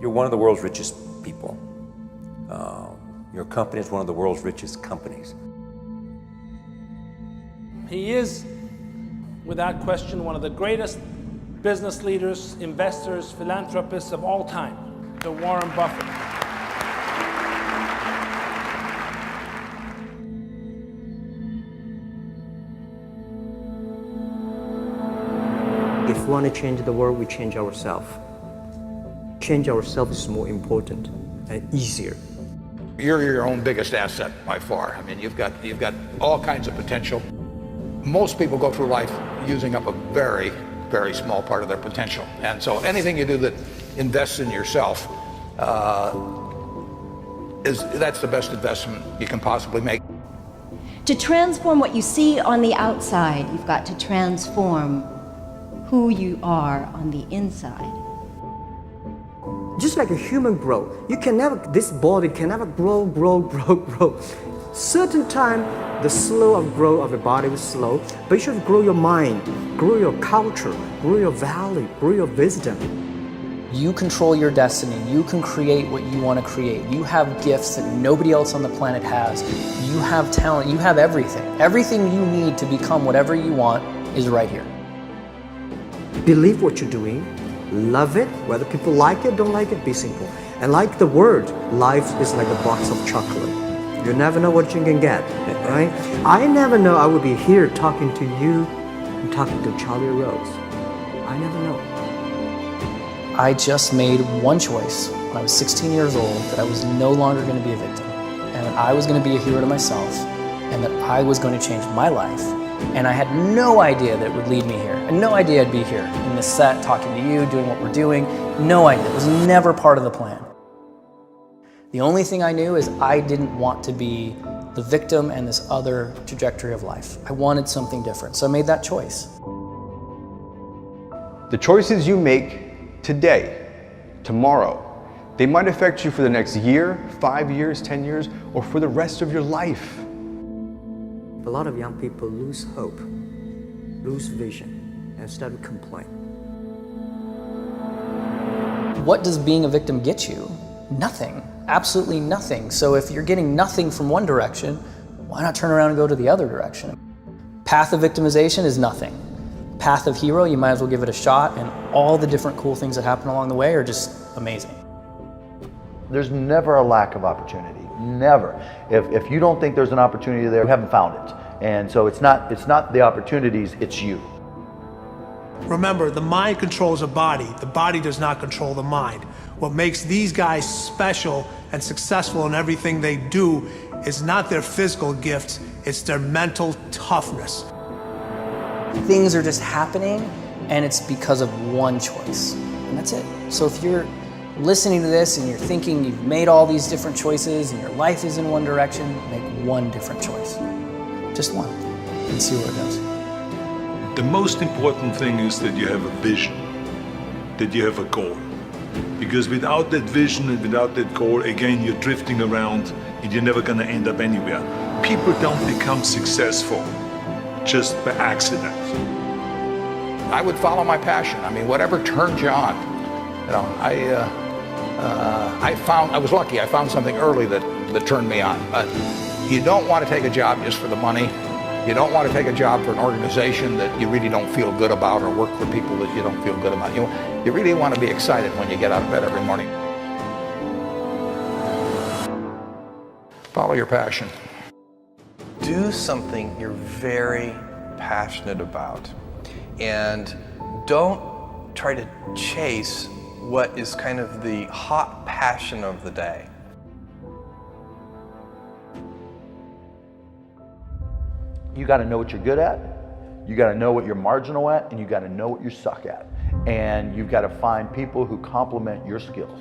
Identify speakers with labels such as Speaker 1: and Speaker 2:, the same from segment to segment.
Speaker 1: You're one of the world's richest people. Your company is one of the world's richest companies.
Speaker 2: He is, without question, one of the greatest business leaders, investors, philanthropists of all time, the Warren Buffett.
Speaker 3: If we want to change the world, we change ourselves. Change ourselves is more important and easier.
Speaker 4: You're your own biggest asset by far. I mean, you've got all kinds of potential. Most people go through life using up a very, very small part of their potential. And so anything you do that invests in yourself, that's the best investment you can possibly make.
Speaker 5: To transform what you see on the outside, you've got to transform who you are on the inside.
Speaker 3: Just like a human grow, this body can never grow. Certain time, the slow of growth of the body is slow, but you should grow your mind, grow your culture, grow your value, grow your wisdom.
Speaker 6: You control your destiny. You can create what you want to create. You have gifts that nobody else on the planet has. You have talent. You have everything. Everything you need to become whatever you want is right here.
Speaker 3: Believe what you're doing. Love it, whether people like it, don't like it, be simple. And like the word, life is like a box of chocolate. You never know what you can get, right? I never know I would be here talking to you and talking to Charlie Rose. I never know.
Speaker 6: I just made one choice when I was 16 years old that I was no longer going to be a victim, and that I was going to be a hero to myself, and that I was going to change my life. And I had no idea that it would lead me here. And no idea I'd be here in this set, talking to you, doing what we're doing. No idea. It was never part of the plan. The only thing I knew is I didn't want to be the victim and this other trajectory of life. I wanted something different, so I made that choice.
Speaker 7: The choices you make today, tomorrow, they might affect you for the next year, 5 years, 10 years, or for the rest of your life.
Speaker 3: A lot of young people lose hope, lose vision, and start to complain.
Speaker 6: What does being a victim get you? Nothing. Absolutely nothing. So if you're getting nothing from one direction, why not turn around and go to the other direction? Path of victimization is nothing. Path of hero, you might as well give it a shot, and all the different cool things that happen along the way are just amazing.
Speaker 8: There's never a lack of opportunity. Never. If you don't think there's an opportunity there, you haven't found it. And so it's not the opportunities, it's you.
Speaker 9: Remember, the mind controls the body does not control the mind. What makes these guys special and successful in everything they do is not their physical gifts, it's their mental toughness.
Speaker 6: Things are just happening, and it's because of one choice, and that's it. So if you're listening to this and you're thinking you've made all these different choices and your life is in one direction, make one different choice. Just one, and see where it goes.
Speaker 10: The most important thing is that you have a vision, that you have a goal. Because without that vision and without that goal, again, you're drifting around and you're never gonna end up anywhere. People don't become successful just by accident.
Speaker 4: I would follow my passion. I mean, whatever turns you on. You know, I was lucky. I found something early that turned me on. You don't want to take a job just for the money. You don't want to take a job for an organization that you really don't feel good about, or work for people that you don't feel good about. You really want to be excited when you get out of bed every morning. Follow your passion.
Speaker 11: Do something you're very passionate about, and don't try to chase what is kind of the hot passion of the day.
Speaker 8: You got to know what you're good at, you got to know what you're marginal at, and you got to know what you suck at. And you've got to find people who complement your skills.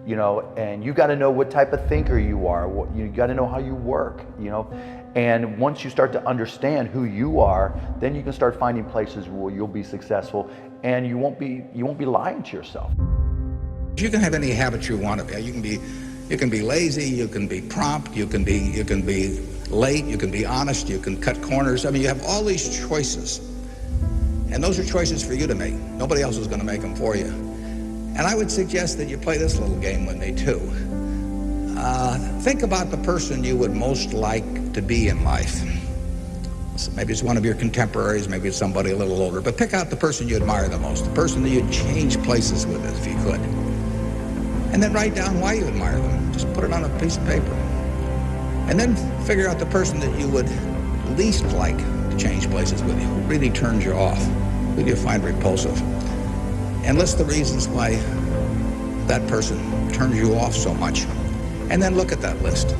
Speaker 8: You know, and you got to know what type of thinker you are. You got to know how you work. You know, and once you start to understand who you are, then you can start finding places where you'll be successful, and you won't be lying to yourself.
Speaker 12: You can have any habit you want to be. You can be lazy. You can be prompt. You can be late. You can be honest. You can cut corners. I mean, you have all these choices, and those are choices for you to make. Nobody else is going to make them for you. And I would suggest that you play this little game with me too. Think about the person you would most like to be in life. So maybe it's one of your contemporaries, maybe it's somebody a little older, but pick out the person you admire the most, the person that you'd change places with if you could. And then write down why you admire them. Just put it on a piece of paper. And then figure out the person that you would least like to change places with you, who really turns you off, who you find repulsive. And list the reasons why that person turns you off so much. And then look at that list.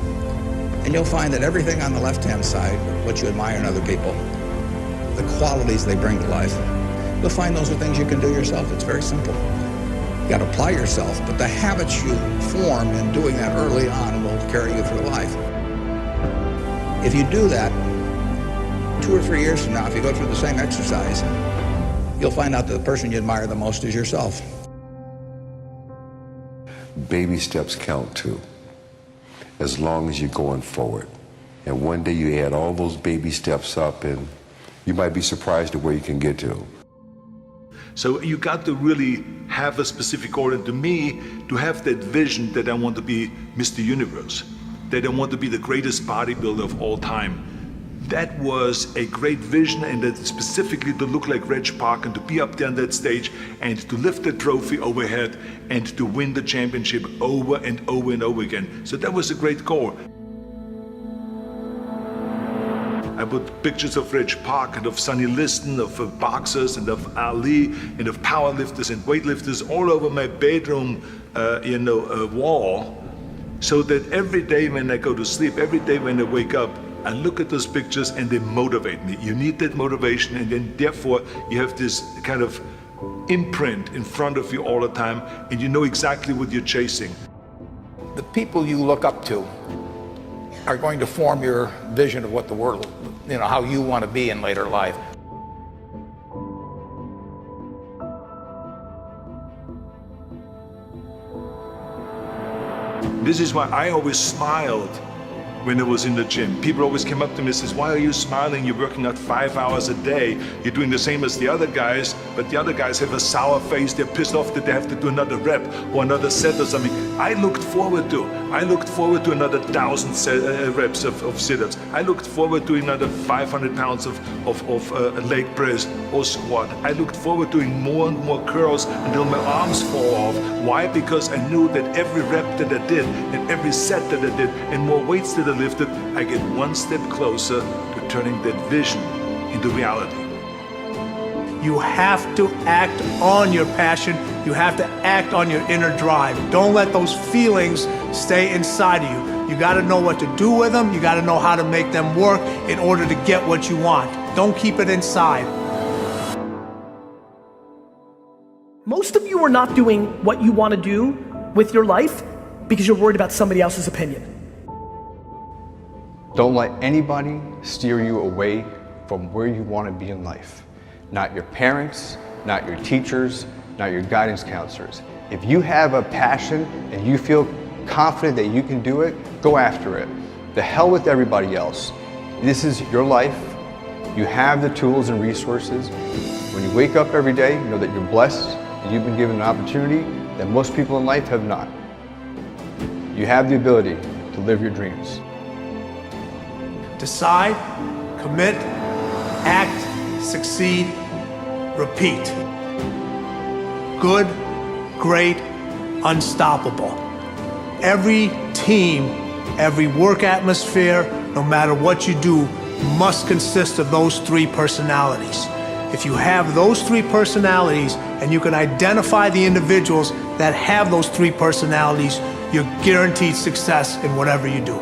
Speaker 12: And you'll find that everything on the left-hand side, what you admire in other people, the qualities they bring to life, you'll find those are things you can do yourself. It's very simple. You got to apply yourself, but the habits you form in doing that early on will carry you through life. If you do that, 2 or 3 years from now, if you go through the same exercise, you'll find out that the person you admire the most is yourself.
Speaker 13: Baby steps count too, as long as you're going forward. And one day you add all those baby steps up and you might be surprised at where you can get to.
Speaker 10: So you got to really have a specific goal, and to me, to have that vision that I want to be Mr. Universe, that I want to be the greatest bodybuilder of all time. That was a great vision, and that specifically to look like Reg Park and to be up there on that stage and to lift the trophy overhead and to win the championship over and over and over again. So that was a great goal. I put pictures of Reg Park and of Sonny Liston, of boxers and of Ali and of powerlifters and weightlifters all over my bedroom wall, so that every day when I go to sleep, every day when I wake up, I look at those pictures and they motivate me. You need that motivation, and then therefore you have this kind of imprint in front of you all the time, and you know exactly what you're chasing.
Speaker 4: The people you look up to are going to form your vision of what the world, how you want to be in later life.
Speaker 10: This is why I always smiled when I was in the gym. People always came up to me and says, why are you smiling? You're working out 5 hours a day. You're doing the same as the other guys, but the other guys have a sour face. They're pissed off that they have to do another rep or another set or something. I looked forward to another 1,000 reps of sit-ups. I looked forward to another 500 pounds of leg press or squat. I looked forward to doing more and more curls until my arms fall off. Why? Because I knew that every rep that I did and every set that I did and more weights that I lifted, I get one step closer to turning that vision into reality.
Speaker 9: You have to act on your passion. You have to act on your inner drive. Don't let those feelings stay inside of you. You got to know what to do with them. You got to know how to make them work in order to get what you want. Don't keep it inside.
Speaker 14: Most of you are not doing what you want to do with your life because you're worried about somebody else's opinion.
Speaker 7: Don't let anybody steer you away from where you want to be in life. Not your parents, not your teachers, not your guidance counselors. If you have a passion and you feel confident that you can do it, go after it. The hell with everybody else. This is your life. You have the tools and resources. When you wake up every day, know that you're blessed and you've been given an opportunity that most people in life have not. You have the ability to live your dreams.
Speaker 9: Decide, commit, act, succeed, repeat. Good, great, unstoppable. Every team, every work atmosphere, no matter what you do, must consist of those 3 personalities. If you have those 3 personalities and you can identify the individuals that have those 3 personalities, you're guaranteed success in whatever you do.